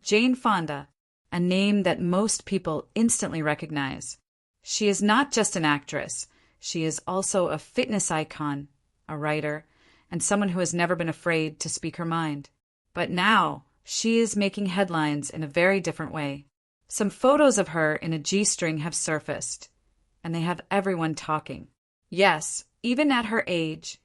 Jane Fonda, a name that most people instantly recognize. She is not just an actress, she is also a fitness icon, a writer, and someone who has never been afraid to speak her mind. But now, she is making headlines in a very different way. Some photos of her in a G-string have surfaced, and they have everyone talking. Yes, even at her age,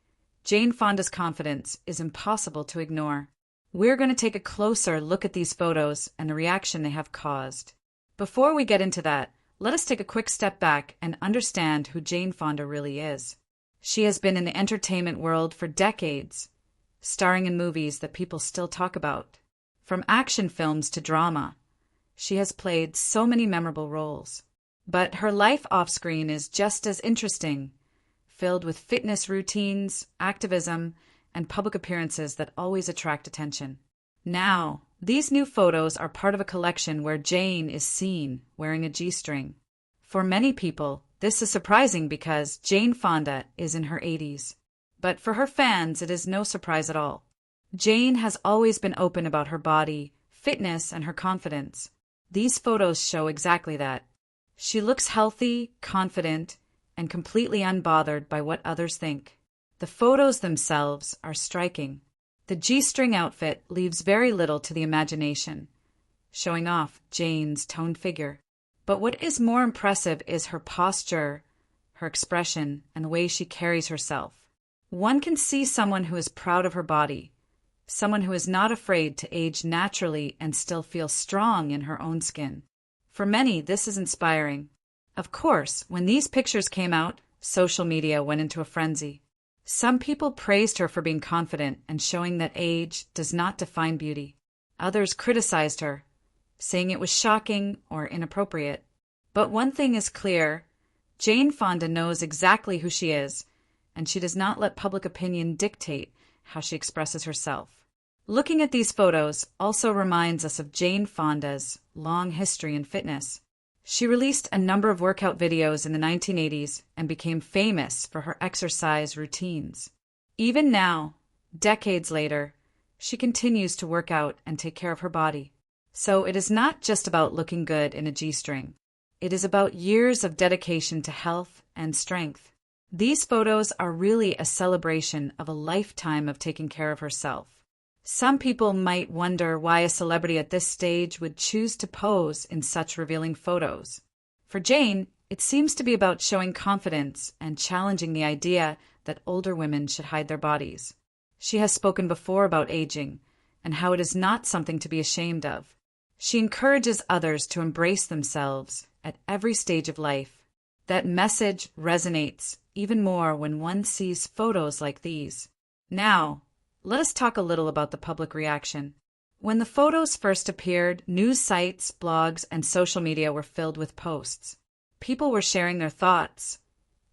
Jane Fonda's confidence is impossible to ignore. We're going to take a closer look at these photos and the reaction they have caused. Before we get into that, let us take a quick step back and understand who Jane Fonda really is. She has been in the entertainment world for decades, starring in movies that people still talk about. From action films to drama, she has played so many memorable roles. But her life off-screen is just as interesting, filled with fitness routines, activism, and public appearances that always attract attention. Now, these new photos are part of a collection where Jane is seen wearing a G-string. For many people, this is surprising because Jane Fonda is in her 80s. But for her fans, it is no surprise at all. Jane has always been open about her body, fitness, and her confidence. These photos show exactly that. She looks healthy, confident, and completely unbothered by what others think. The photos themselves are striking. The G-string outfit leaves very little to the imagination, showing off Jane's toned figure. But what is more impressive is her posture, her expression, and the way she carries herself. One can see someone who is proud of her body, someone who is not afraid to age naturally and still feel strong in her own skin. For many, this is inspiring. Of course, when these pictures came out, social media went into a frenzy. Some people praised her for being confident and showing that age does not define beauty. Others criticized her, saying it was shocking or inappropriate. But one thing is clear, Jane Fonda knows exactly who she is, and she does not let public opinion dictate how she expresses herself. Looking at these photos also reminds us of Jane Fonda's long history in fitness. She released a number of workout videos in the 1980s and became famous for her exercise routines. Even now, decades later, she continues to work out and take care of her body. So it is not just about looking good in a G-string. It is about years of dedication to health and strength. These photos are really a celebration of a lifetime of taking care of herself. Some people might wonder why a celebrity at this stage would choose to pose in such revealing photos. For Jane, it seems to be about showing confidence and challenging the idea that older women should hide their bodies. She has spoken before about aging and how it is not something to be ashamed of. She encourages others to embrace themselves at every stage of life. That message resonates even more when one sees photos like these. Now, let us talk a little about the public reaction. When the photos first appeared, news sites, blogs, and social media were filled with posts. People were sharing their thoughts,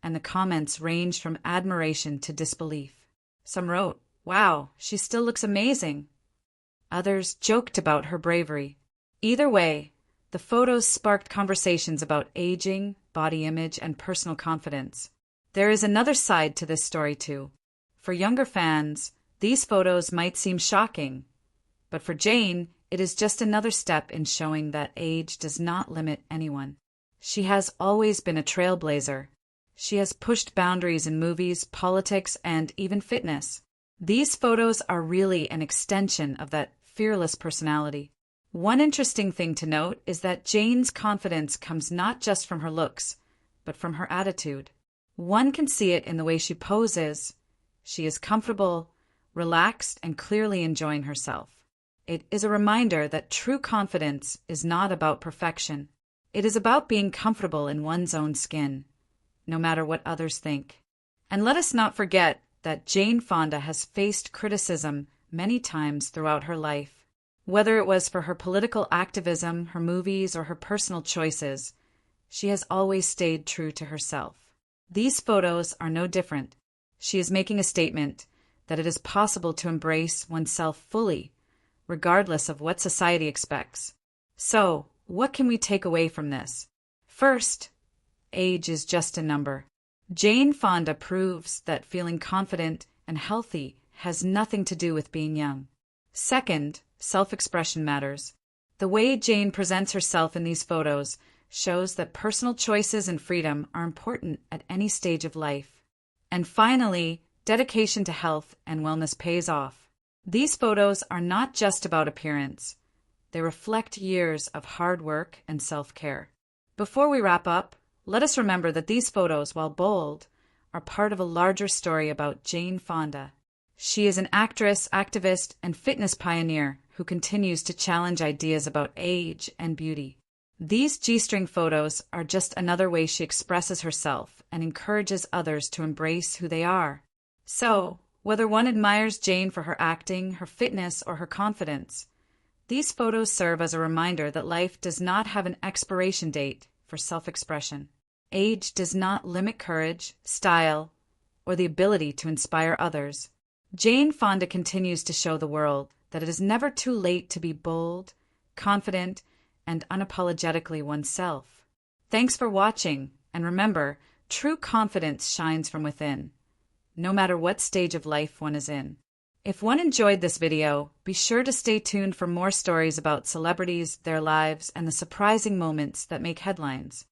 and the comments ranged from admiration to disbelief. Some wrote, "Wow, she still looks amazing." Others joked about her bravery. Either way, the photos sparked conversations about aging, body image, and personal confidence. There is another side to this story too. For younger fans, these photos might seem shocking, but for Jane, it is just another step in showing that age does not limit anyone. She has always been a trailblazer. She has pushed boundaries in movies, politics, and even fitness. These photos are really an extension of that fearless personality. One interesting thing to note is that Jane's confidence comes not just from her looks, but from her attitude. One can see it in the way she poses. She is comfortable, relaxed, and clearly enjoying herself. It is a reminder that true confidence is not about perfection. It is about being comfortable in one's own skin, no matter what others think. And let us not forget that Jane Fonda has faced criticism many times throughout her life. Whether it was for her political activism, her movies, or her personal choices, she has always stayed true to herself. These photos are no different. She is making a statement that it is possible to embrace oneself fully, regardless of what society expects. So, what can we take away from this? First, age is just a number. Jane Fonda proves that feeling confident and healthy has nothing to do with being young. Second, self-expression matters. The way Jane presents herself in these photos shows that personal choices and freedom are important at any stage of life. And finally, dedication to health and wellness pays off. These photos are not just about appearance. They reflect years of hard work and self-care. Before we wrap up, let us remember that these photos, while bold, are part of a larger story about Jane Fonda. She is an actress, activist, and fitness pioneer who continues to challenge ideas about age and beauty. These G-string photos are just another way she expresses herself and encourages others to embrace who they are. So, whether one admires Jane for her acting, her fitness, or her confidence, these photos serve as a reminder that life does not have an expiration date for self-expression. Age does not limit courage, style, or the ability to inspire others. Jane Fonda continues to show the world that it is never too late to be bold, confident, and unapologetically oneself. Thanks for watching, and remember, true confidence shines from within, no matter what stage of life one is in. If one enjoyed this video, be sure to stay tuned for more stories about celebrities, their lives, and the surprising moments that make headlines.